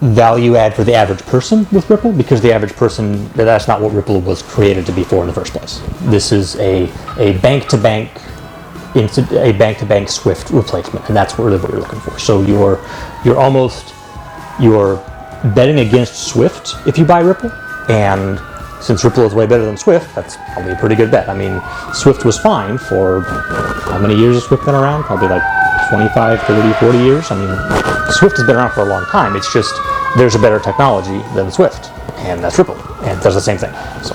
value add for the average person with Ripple, because the average person, that's not what Ripple was created to be for in the first place. This is a bank-to-bank SWIFT replacement, and that's really what you're looking for. So you're betting against SWIFT if you buy Ripple, and since Ripple is way better than SWIFT, that's probably a pretty good bet. I mean, SWIFT was fine for, how many years has SWIFT been around? Probably like 25, 30, 40 years. I mean, SWIFT has been around for a long time. It's just, there's a better technology than SWIFT, and that's Ripple, and it does the same thing. So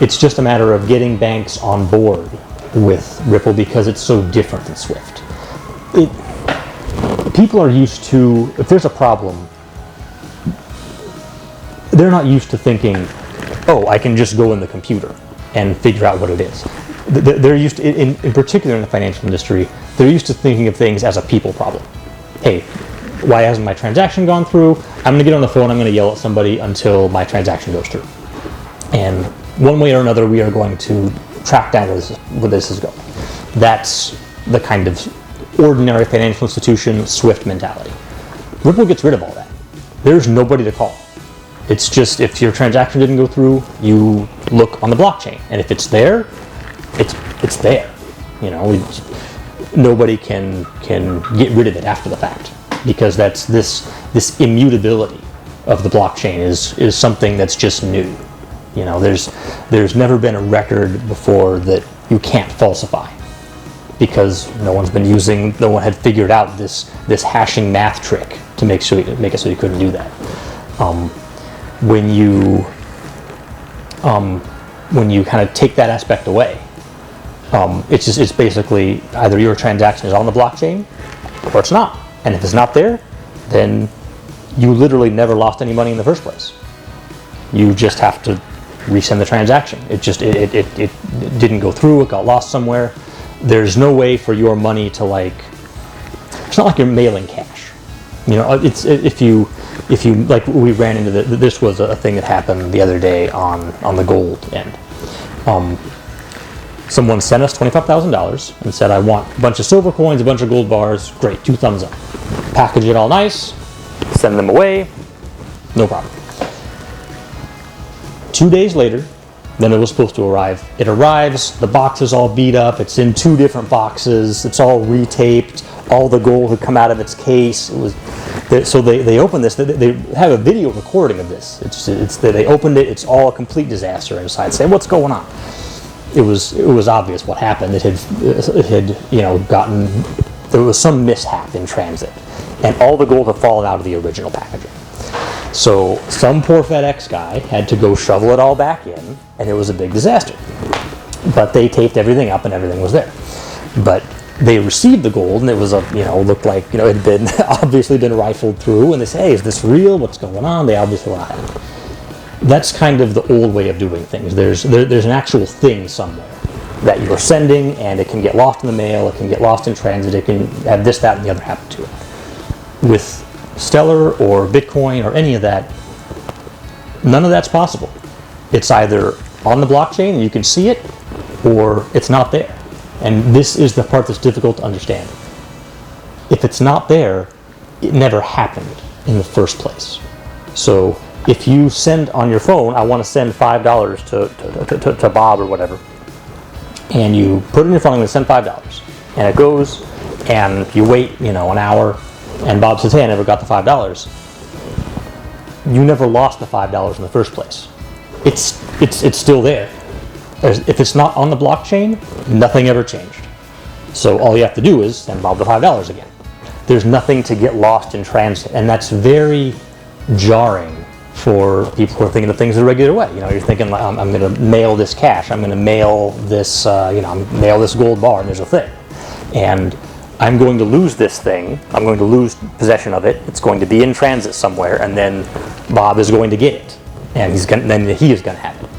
it's just a matter of getting banks on board with Ripple because it's so different than SWIFT. People are used to, if there's a problem, they're not used to thinking, oh, I can just go in the computer and figure out what it is. They're used to, in particular in the financial industry, they're used to thinking of things as a people problem. Hey, why hasn't my transaction gone through? I'm going to get on the phone, I'm going to yell at somebody until my transaction goes through. And one way or another, we are going to track down where this is going. That's the kind of ordinary financial institution SWIFT mentality. Ripple gets rid of all that. There's nobody to call. It's just, if your transaction didn't go through, you look on the blockchain, and if it's there, it's there. You know, nobody can get rid of it after the fact, because that's this immutability of the blockchain is something that's just new. You know, there's never been a record before that you can't falsify, because no one had figured out this hashing math trick to make it so you couldn't do that. When you kind of take that aspect away, it's basically either your transaction is on the blockchain or it's not. And if it's not there, then you literally never lost any money in the first place. You just have to resend the transaction. It didn't go through, it got lost somewhere. There's no way for your money to, like, it's not like you're mailing cash. You know, it's if you like, we ran into this was a thing that happened the other day on the gold end. Someone sent us $25,000 and said, I want a bunch of silver coins, a bunch of gold bars. Great, 2 thumbs up. Package it all nice, send them away, no problem. 2 days later, then it was supposed to arrive. It arrives, the box is all beat up, it's in 2 different boxes, it's all retaped, all the gold had come out of its case. So they opened this, they have a video recording of this. They opened it, it's all a complete disaster inside. Say, what's going on? It was obvious what happened. It had there was some mishap in transit, and all the gold had fallen out of the original packaging. So some poor FedEx guy had to go shovel it all back in, and it was a big disaster. But they taped everything up, and everything was there. But they received the gold, and it was looked like, it had been obviously been rifled through, and they say, hey, is this real? What's going on? They obviously were not happy. That's kind of the old way of doing things. There's an actual thing somewhere that you're sending, and it can get lost in the mail, it can get lost in transit, it can have this, that, and the other happen to it. With Stellar or Bitcoin or any of that, none of that's possible. It's either on the blockchain and you can see it, or it's not there. And this is the part that's difficult to understand. If it's not there, it never happened in the first place. So if you send on your phone, I want to send $5 to Bob or whatever, and you put it in your phone, I'm going to send $5, and it goes, and you wait, an hour, and Bob says, hey, I never got the $5. You never lost the $5 in the first place. It's still there. If it's not on the blockchain, nothing ever changed. So all you have to do is send Bob the $5 again. There's nothing to get lost in transit, and that's very jarring for people who are thinking of things the regular way. You're thinking, I'm going to mail this cash, I'm going to mail this, mail this gold bar, and there's a thing. And I'm going to lose this thing, I'm going to lose possession of it, it's going to be in transit somewhere, and then Bob is going to get it, and then he is going to have it.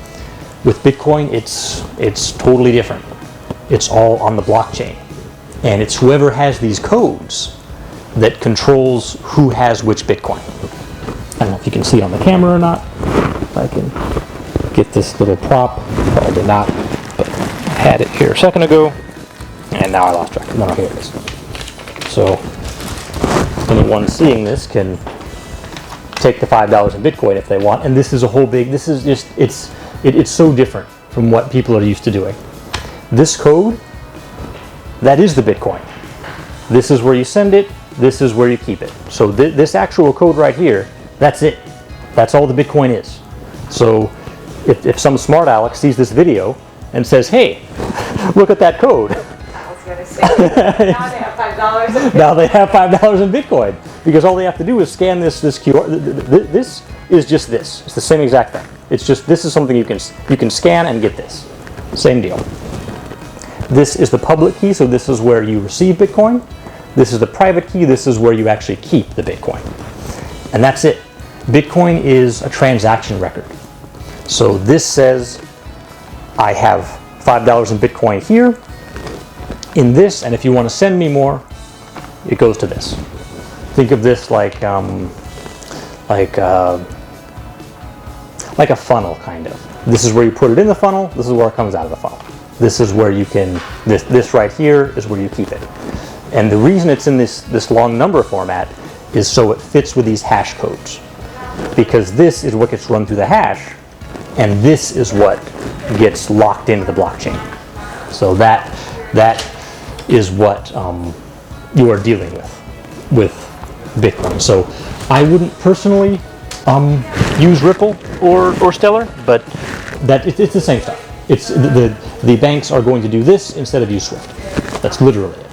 With Bitcoin, it's totally different. It's all on the blockchain. And it's whoever has these codes that controls who has which Bitcoin. I don't know if you can see it on the camera or not. If I can get this little prop. I did not, but I had it here a second ago, and now I lost track. No, here it is. So anyone seeing this can take the $5 in Bitcoin if they want. And this is a whole big, this is just, it's so different from what people are used to doing. This code, that is the Bitcoin. This is where you send it, this is where you keep it. So this actual code right here, that's it. That's all the Bitcoin is. So if some smart Alex sees this video and says, hey, look at that code. I was going to say, now they have $5 in Bitcoin. Now they have $5 in Bitcoin because all they have to do is scan this QR. This is just this. It's the same exact thing. It's just, this is something you can scan and get this. Same deal. This is the public key, so this is where you receive Bitcoin. This is the private key. This is where you actually keep the Bitcoin. And that's it. Bitcoin is a transaction record. So this says I have $5 in Bitcoin here, in this, and if you want to send me more, it goes to this. Think of this like a funnel, kind of. This is where you put it in the funnel. This is where it comes out of the funnel. This is where you can, this right here is where you keep it. And the reason it's in this long number format is so it fits with these hash codes. Because this is what gets run through the hash, and this is what gets locked into the blockchain. So that is what you are dealing with Bitcoin. So I wouldn't personally use Ripple or Stellar, but it's the same stuff. It's the banks are going to do this instead of use Swift. That's literally it.